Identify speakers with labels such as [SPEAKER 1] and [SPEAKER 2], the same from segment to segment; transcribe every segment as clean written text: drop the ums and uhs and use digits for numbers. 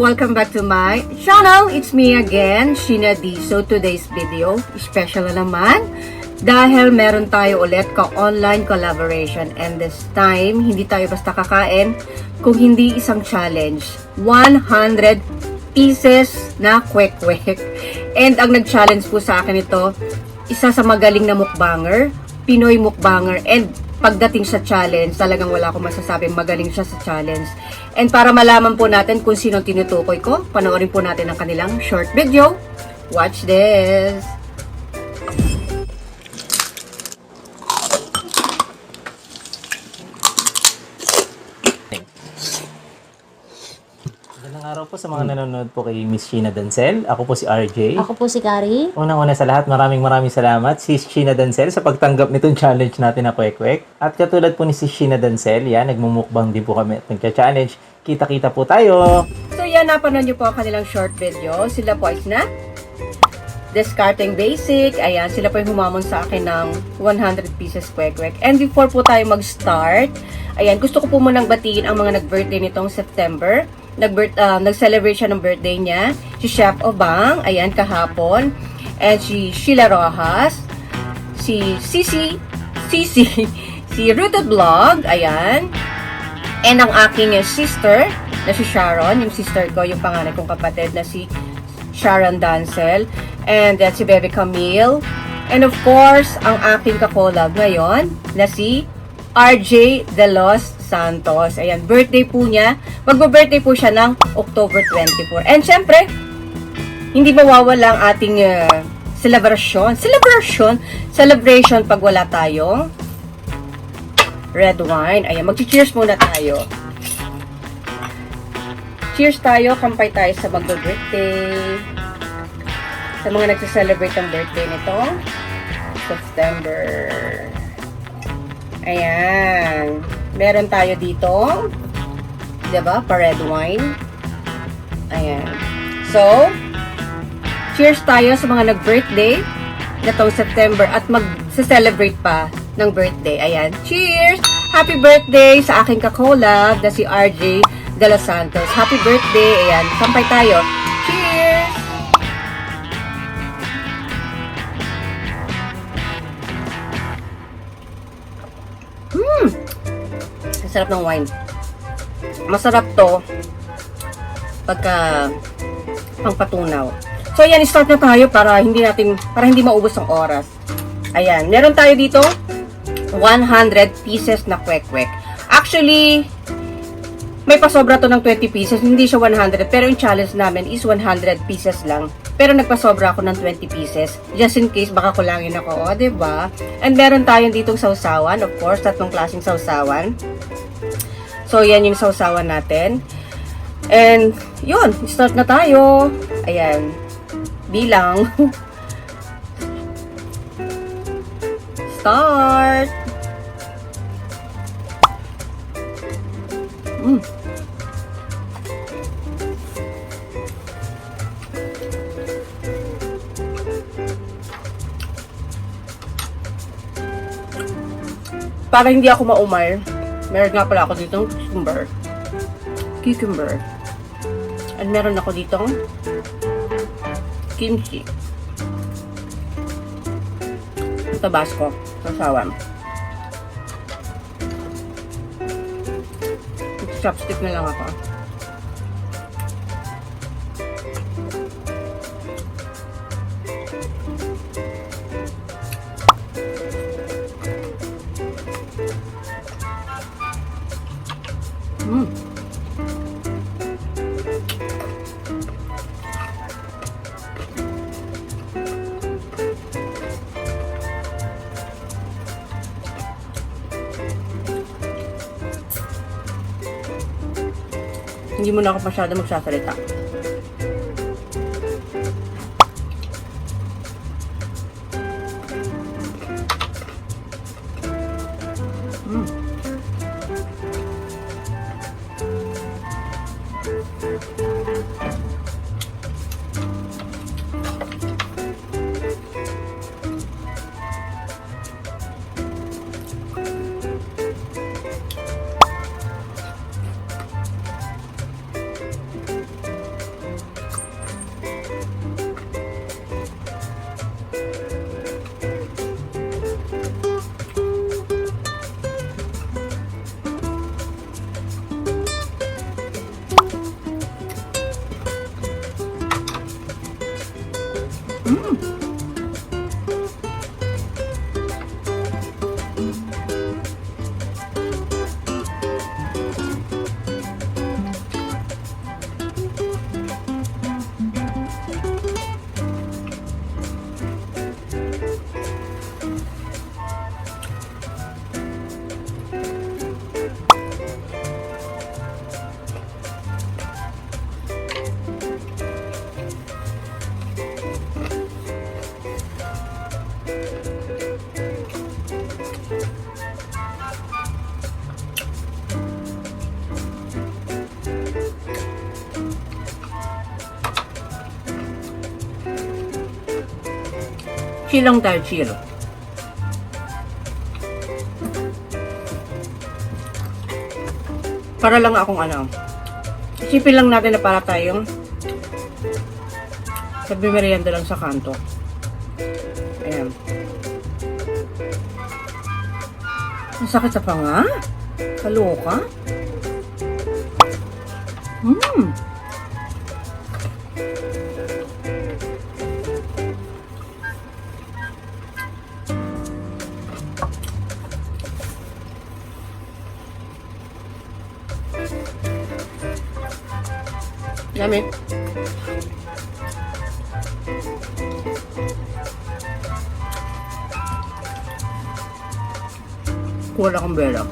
[SPEAKER 1] welcome back to my channel. It's me again, Shiena Dancel. Today's video, special na naman dahil meron tayo ulit ka-online collaboration, and this time, hindi tayo basta kakain kung hindi isang challenge. 100 pieces na kwek-kwek. And ang nag-challenge po sa akin ito, isa sa magaling na mukbanger, Pinoy mukbanger, and pagdating sa challenge, talagang wala akong masasabing magaling siya sa challenge. And para malaman po natin kung sino tinutukoy ko, panoorin po natin ang kanilang short video. Watch this!
[SPEAKER 2] Magandang araw po sa mga nanonood po kay Miss Shiena Dancel. Ako po si RJ.
[SPEAKER 3] Ako po si Kari.
[SPEAKER 2] Unang-una sa lahat, maraming salamat si Shiena Dancel sa pagtanggap nitong challenge natin na KWEK-KWEK. At katulad po ni si Shiena Dancel, yan, nagmumukbang din po kami at nagka-challenge. Kita-kita po tayo!
[SPEAKER 1] So yan, napanood niyo po ang kanilang short video. Sila po ay snack, discarding basic. Ayan, sila po yung humamon sa akin ng 100 pieces kwek-kwek. And before po tayo mag-start, ayan, gusto ko po munang batiin ang mga nag-birthday nitong September. Nag-celebrate siya ng birthday niya. Si Chef Obang, ayan, kahapon. And si Sheila Rojas. Si Sisi, si Rooted Vlog, ayan. And ang aking sister, na si Sharon, yung sister ko, yung panganay kong kapatid na si Shiena Dancel. And si Bebe Camille. And of course, ang aking ka-collab ngayon, na si RJ De Los Santos. Ayan, birthday po niya. Magbo-birthday po siya ng October 24. And syempre, hindi mawawala ang ating celebration pag wala tayong red wine. Ayan, mag-cheers muna tayo. Cheers tayo, kampay tayo sa magbo-birthday. Sa mga nagse-celebrate ang birthday nito, September. Ayan. Meron tayo dito, diba, pa red wine. Ayan. So, cheers tayo sa mga nag-birthday natong September at mag-celebrate pa ng birthday. Ayan. Cheers! Happy birthday sa aking ka-collab na si RJ De Los Santos. Happy birthday! Ayan. Sampay tayo. Cheers! Sarap ng wine. Masarap to pagka pangpatunaw. So ayan, start na tayo para hindi maubos ang oras. Ayan, meron tayo dito 100 pieces na kwek-kwek. Actually, may pasobra to ng 20 pieces, hindi siya 100, pero yung challenge namin is 100 pieces lang. Pero nagpasobra ako ng 20 pieces just in case baka kulangin ako, o, diba? And meron tayong ditong sausawan, of course, tatlong klaseng sausawan. So, yan yung sausawan natin. And, yun, start na tayo. Ayan. Bilang. Start. Para hindi ako maumay, meron nga pala ako ditong cucumber. And meron ako ditong kimchi. Tabasco, sausawan. Chopstick na lang ako. Hindi mo na ako masyado magsasalita. Chill lang tayo, chill. Para lang akong ano. Isipin lang natin na para tayong sabi merienda lang sa kanto. Ayan. Masakit sa panga? Kaloka? Yummy. Wala kang bela.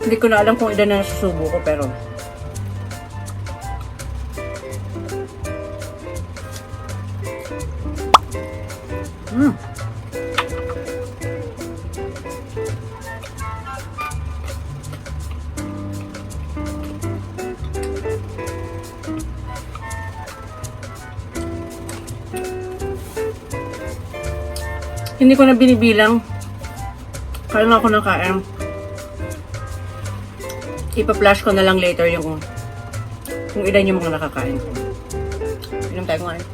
[SPEAKER 1] Hindi ko na alam kung ilan na nasusubo ko, pero hindi ko na binibilang. Kaya nga ako ng kain. Ipa-flash ko na lang later yung kung ilan yung mga nakakain ko. Inom tayo ngayon.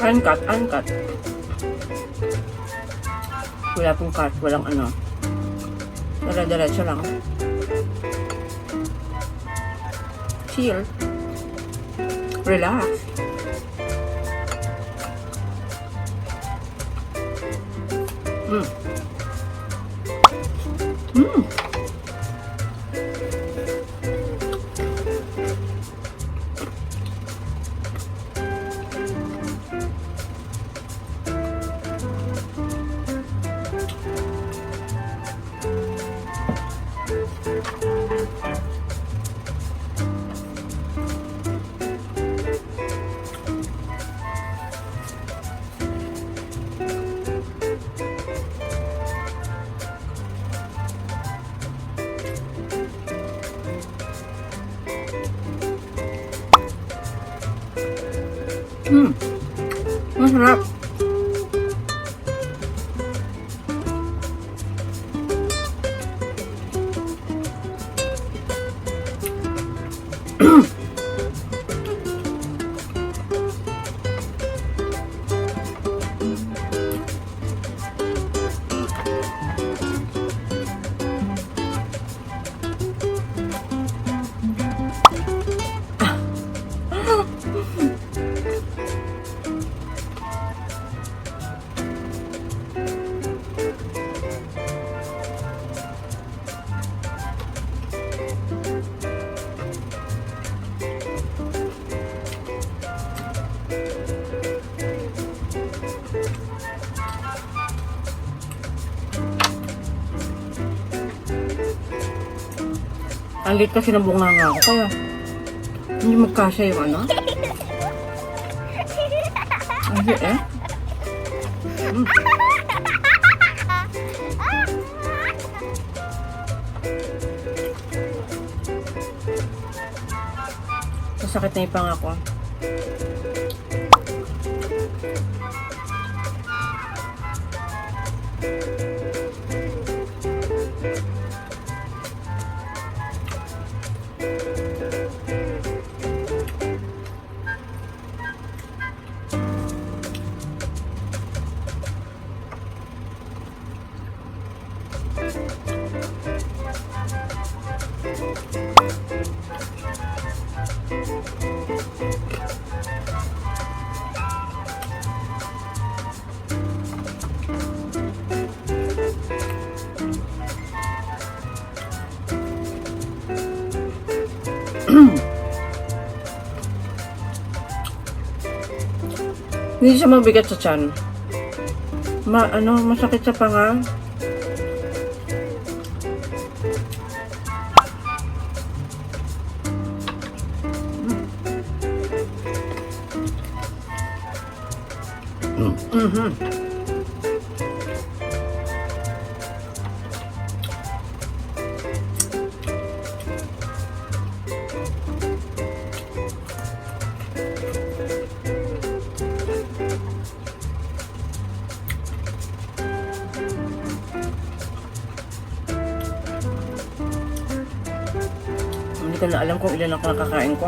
[SPEAKER 1] Uncut, uncut. Wala pong cut, walang ano. Dala-diretso lang. Chill. Relax. Masarap. Ang liit kasi ng bunganga ko, kaya hindi magkasya yung ano. Ang liit eh. Masakit na yung panga ko. Hindi siya mabigat sa tiyan. Masakit sa panga. Hindi ko na alam kung ilan ako nakakain ko.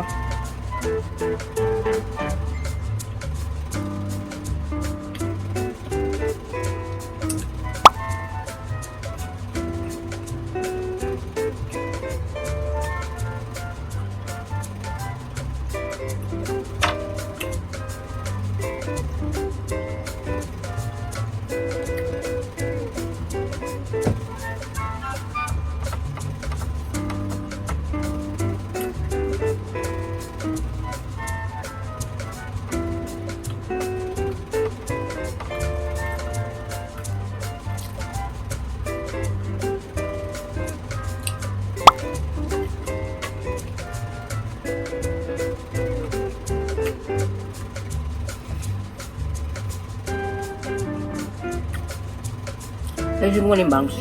[SPEAKER 1] Ayusin mo yung bangs.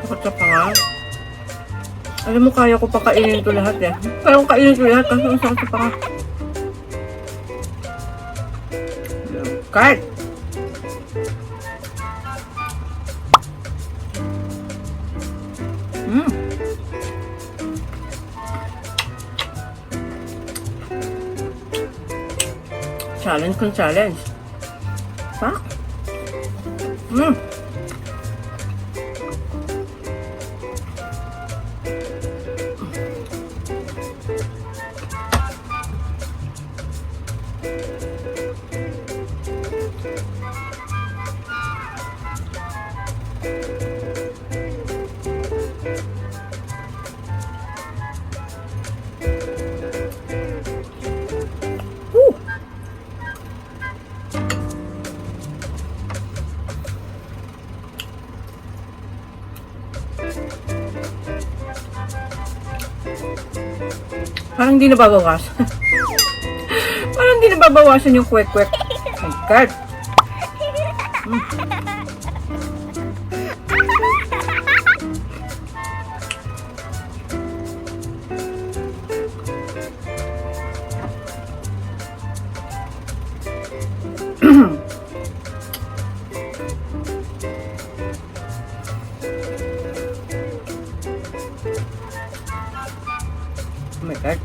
[SPEAKER 1] Takot sa panga. Alam mo, kaya ko pa kainin ito lahat eh. Kaya ko kainin ito lahat kasi ang sakit sa panga. Kahit! Challenge kung challenge. Pak! Parang hindi nababawasan. Parang hindi nababawasan yung kwek-kwek. Oh my God. Oh my God.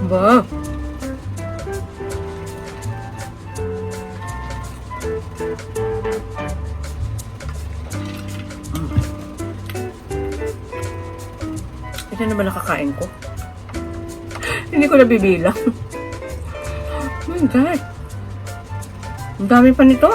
[SPEAKER 1] Ba? Ito na ba nakakain ko? Hindi ko nabibilang. Oh my God. Ang dami pa nito.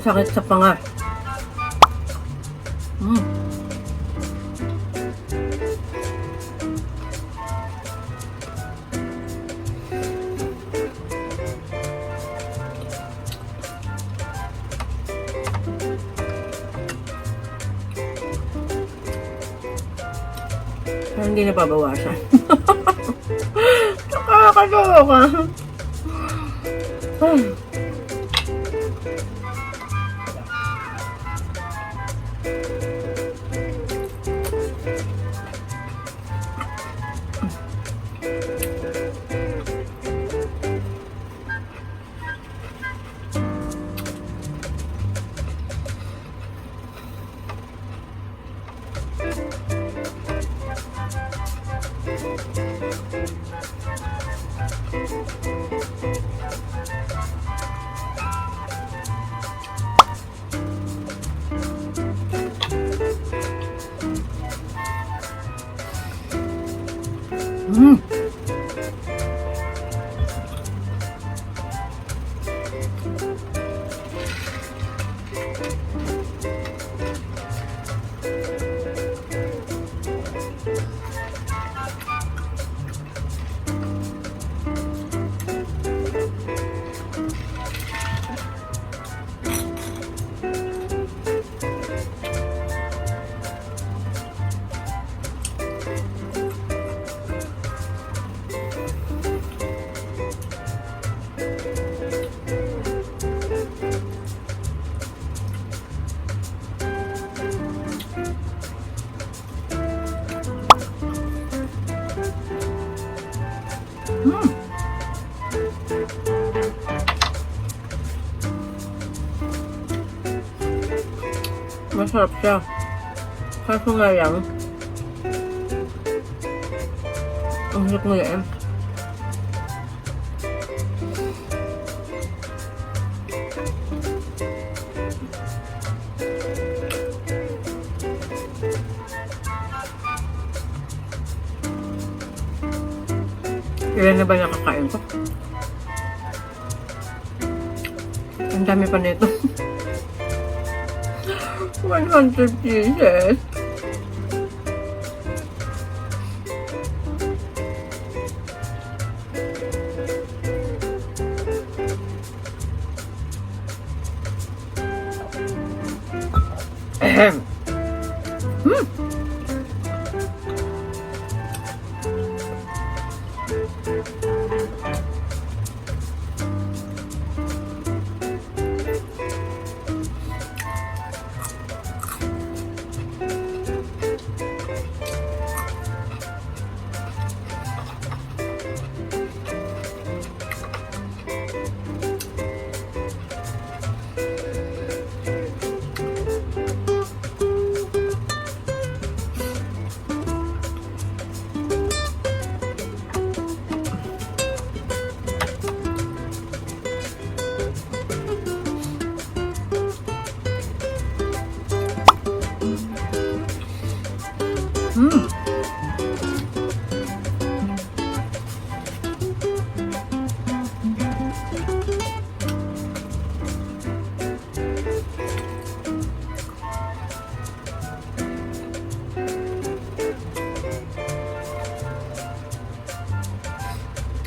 [SPEAKER 1] sakit sa panga. Pero hindi napabawasan. Nakakaloka. Masarap siya. Kaso nga lang, ang hirap ngayon. Ilan na ba nakakain ko? Ang dami pa nito. 100 pieces. Ahem.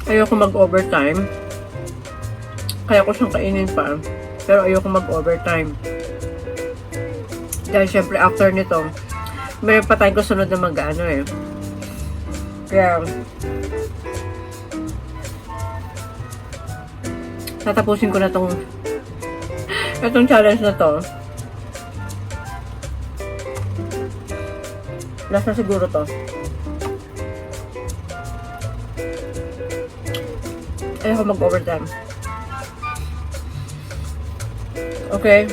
[SPEAKER 1] Ayoko mag-overtime. Kaya ko siyang kainin pa. Pero ayoko mag-overtime. Dahil syempre after nito, meron pa tayong kasunod na mag-ano eh. Kaya, tatapusin ko na itong challenge na to. Last na siguro to. Ayoko mag-overtime. Okay.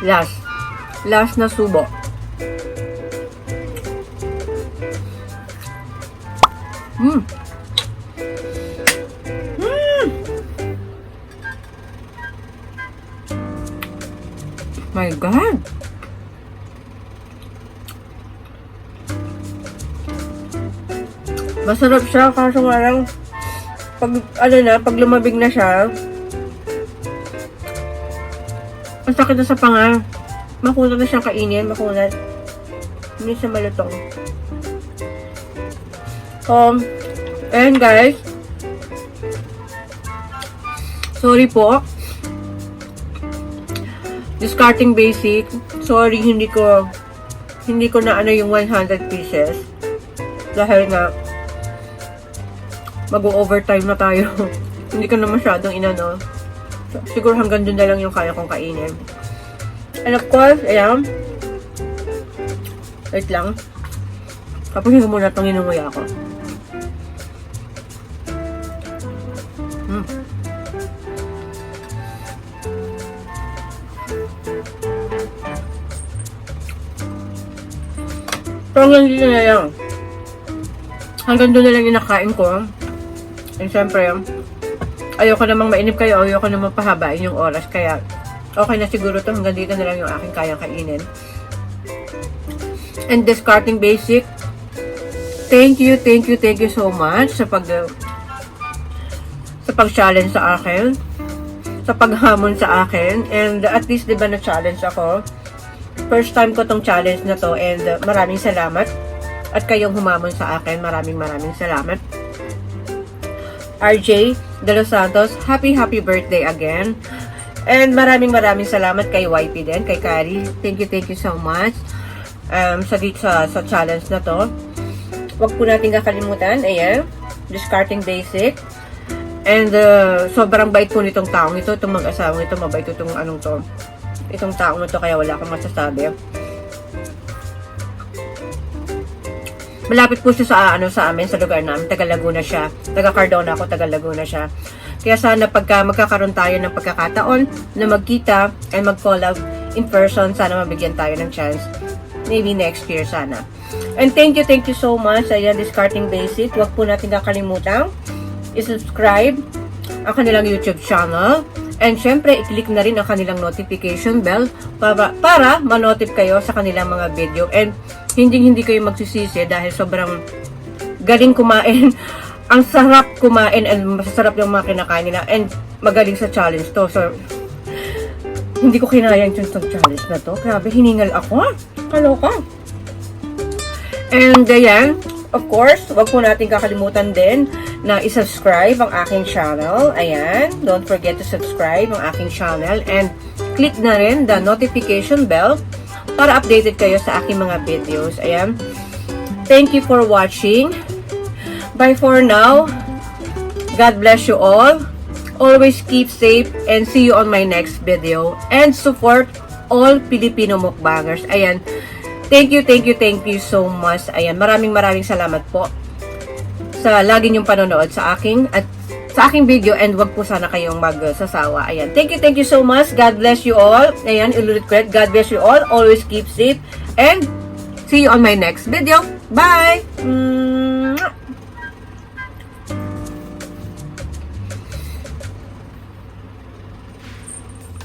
[SPEAKER 1] Last na subo. My God! Masarap siya, kaso nga lang, pag lumabig na siya, Ang sakit na sa panga. Makunat na siyang kainin. Makunat. Hindi siya malutong. Ayan guys. Sorry po. Discarding basic. Sorry, hindi ko na ano yung 100 pieces. Dahil nga, mag-overtime na tayo. Hindi ko na masyadong inano. Siguro hanggang dun na lang yung kaya kong kainin. And of course, ayan. Wait lang. Kapunin ko muna itong inunguya ko. So, hanggang dito na lang. Hanggang doon na lang yung nakain ko. And syempre, ayoko namang mainip kayo, ayoko namang pahabain yung oras. Kaya, okay na siguro to. Hanggang dito na lang yung aking kayang kainin. And discarding basic, thank you so much sa pag-challenge sa akin. Sa paghamon sa akin. And at least, diba na-challenge ako. First time ko tong challenge na to and maraming salamat. At kayong humamon sa akin, maraming salamat. RJ De Los Santos, happy birthday again. And maraming salamat kay YP din, kay Kari. Thank you so much. Sa challenge na to. Huwag po natin kakalimutan, ayan, discarding basic. And sobrang bait po nitong taong ito, itong mag-asawang ito, mabait itong anong to. Itong taong ito, kaya wala akong masasabi. Malapit po siya sa amin, sa lugar namin. Taga Laguna siya. Taga Cardona ako, taga Laguna siya. Kaya sana pagka magkakaroon tayo ng pagkakataon na magkita and mag-collab in person, sana mabigyan tayo ng chance. Maybe next year sana. And thank you so much. Ayan, Discarding Basic. Huwag po natin kakalimutan i-subscribe ang kanilang YouTube channel. And syempre, i-click na rin ang kanilang notification bell para ma-notif kayo sa kanilang mga video. And hindi kayo magsisisi dahil sobrang galing kumain. Ang sarap kumain and masasarap yung mga kinakain nila. And magaling sa challenge to. So, hindi ko kinaya yung challenge na to. Grabe, hiningal ako. Kaloka. And ayan, of course, wag po natin kakalimutan din na i-subscribe ang aking channel. Ayan, don't forget to subscribe ang aking channel and click na rin the notification bell para updated kayo sa aking mga videos. Ayan. Thank you for watching. Bye for now. God bless you all. Always keep safe and see you on my next video. And support all Filipino mukbangers. Ayan. Thank you so much. Ayan, maraming salamat po sa lagi niyong panonood sa aking video and wag po sana kayong magsasawa. Ayan. Thank you so much. God bless you all. Ayan, ilulit ko. God bless you all. Always keep safe and see you on my next video. Bye!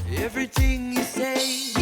[SPEAKER 3] Everything you say